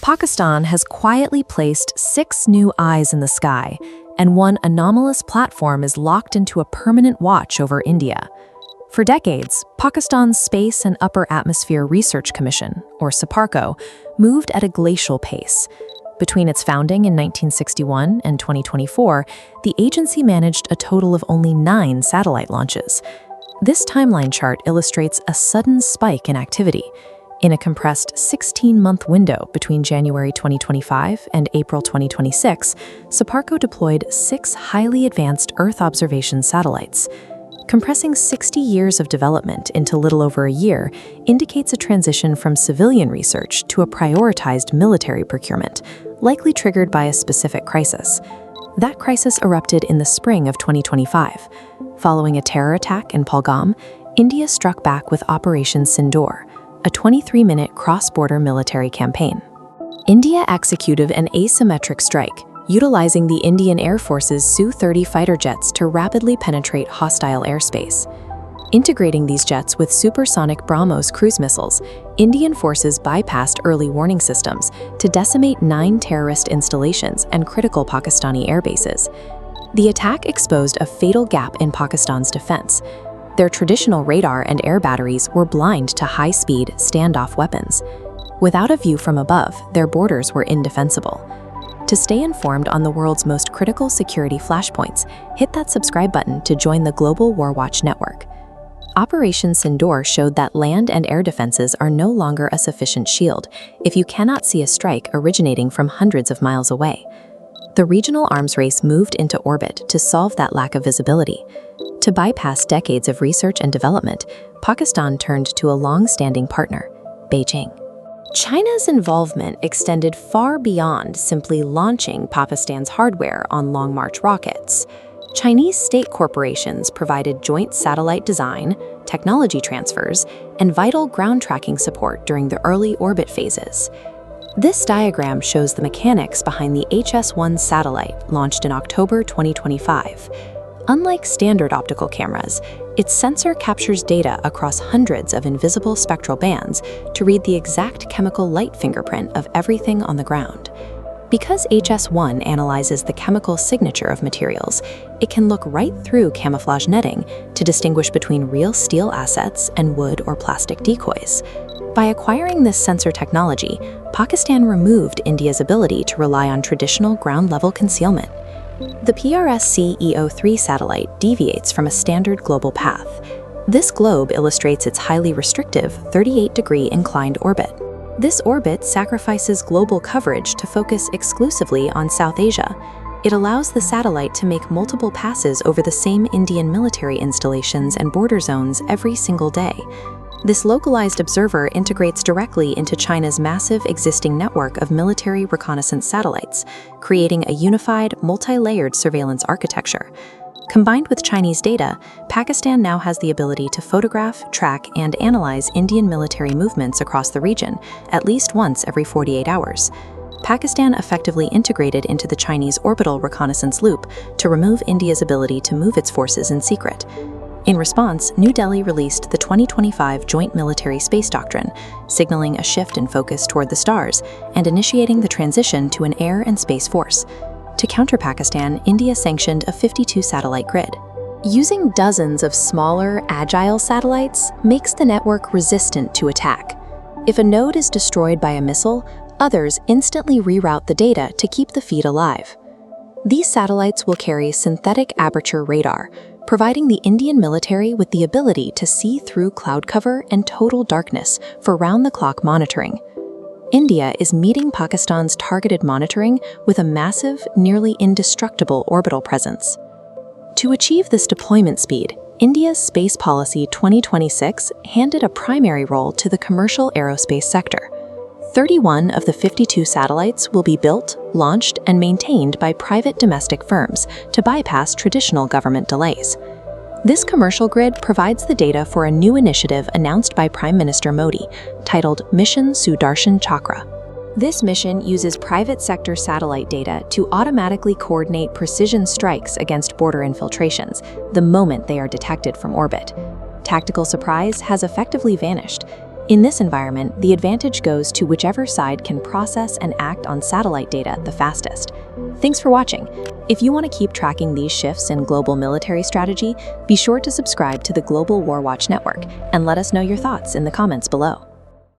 Pakistan has quietly placed 6 new eyes in the sky, and one anomalous platform is locked into a permanent watch over India. For decades, Pakistan's Space and Upper Atmosphere Research Commission, or SAPARCO, moved at a glacial pace. Between its founding in 1961 and 2024, the agency managed a total of only 9 satellite launches. This timeline chart illustrates a sudden spike in activity. In a compressed 16-month window between January 2025 and April 2026, SAPARCO deployed 6 highly advanced Earth observation satellites. Compressing 60 years of development into little over a year indicates a transition from civilian research to a prioritized military procurement, likely triggered by a specific crisis. That crisis erupted in the spring of 2025. Following a terror attack in Pahalgam, India struck back with Operation Sindoor, a 23-minute cross-border military campaign. India executed an asymmetric strike, utilizing the Indian Air Force's Su-30 fighter jets to rapidly penetrate hostile airspace. Integrating these jets with supersonic BrahMos cruise missiles, Indian forces bypassed early warning systems to decimate 9 terrorist installations and critical Pakistani airbases. The attack exposed a fatal gap in Pakistan's defense. Their traditional radar and air batteries were blind to high-speed, standoff weapons. Without a view from above, their borders were indefensible. To stay informed on the world's most critical security flashpoints, hit that subscribe button to join the global Warwatch network. Operation Sindoor showed that land and air defenses are no longer a sufficient shield if you cannot see a strike originating from hundreds of miles away. The regional arms race moved into orbit to solve that lack of visibility. To bypass decades of research and development, Pakistan turned to a long-standing partner, Beijing. China's involvement extended far beyond simply launching Pakistan's hardware on Long March rockets. Chinese state corporations provided joint satellite design, technology transfers, and vital ground tracking support during the early orbit phases. This diagram shows the mechanics behind the HS-1 satellite launched in October 2025. Unlike standard optical cameras, its sensor captures data across hundreds of invisible spectral bands to read the exact chemical light fingerprint of everything on the ground. Because HS-1 analyzes the chemical signature of materials, it can look right through camouflage netting to distinguish between real steel assets and wood or plastic decoys. By acquiring this sensor technology, Pakistan removed India's ability to rely on traditional ground-level concealment. The PRSC-EO3 satellite deviates from a standard global path. This globe illustrates its highly restrictive 38-degree inclined orbit. This orbit sacrifices global coverage to focus exclusively on South Asia. It allows the satellite to make multiple passes over the same Indian military installations and border zones every single day. This localized observer integrates directly into China's massive existing network of military reconnaissance satellites, creating a unified, multi-layered surveillance architecture. Combined with Chinese data, Pakistan now has the ability to photograph, track, and analyze Indian military movements across the region at least once every 48 hours. Pakistan effectively integrated into the Chinese orbital reconnaissance loop to remove India's ability to move its forces in secret. In response, New Delhi released the 2025 Joint Military Space Doctrine, signaling a shift in focus toward the stars and initiating the transition to an air and space force. To counter Pakistan, India sanctioned a 52-satellite grid. Using dozens of smaller, agile satellites makes the network resistant to attack. If a node is destroyed by a missile, others instantly reroute the data to keep the feed alive. These satellites will carry synthetic aperture radar, providing the Indian military with the ability to see through cloud cover and total darkness for round-the-clock monitoring. India is meeting Pakistan's targeted monitoring with a massive, nearly indestructible orbital presence. To achieve this deployment speed, India's Space Policy 2026 handed a primary role to the commercial aerospace sector. 31 of the 52 satellites will be built, launched, and maintained by private domestic firms to bypass traditional government delays. This commercial grid provides the data for a new initiative announced by Prime Minister Modi, titled Mission Sudarshan Chakra. This mission uses private sector satellite data to automatically coordinate precision strikes against border infiltrations the moment they are detected from orbit. Tactical surprise has effectively vanished. In this environment, the advantage goes to whichever side can process and act on satellite data the fastest. Thanks for watching. If you want to keep tracking these shifts in global military strategy, be sure to subscribe to the Global Warwatch Network and let us know your thoughts in the comments below.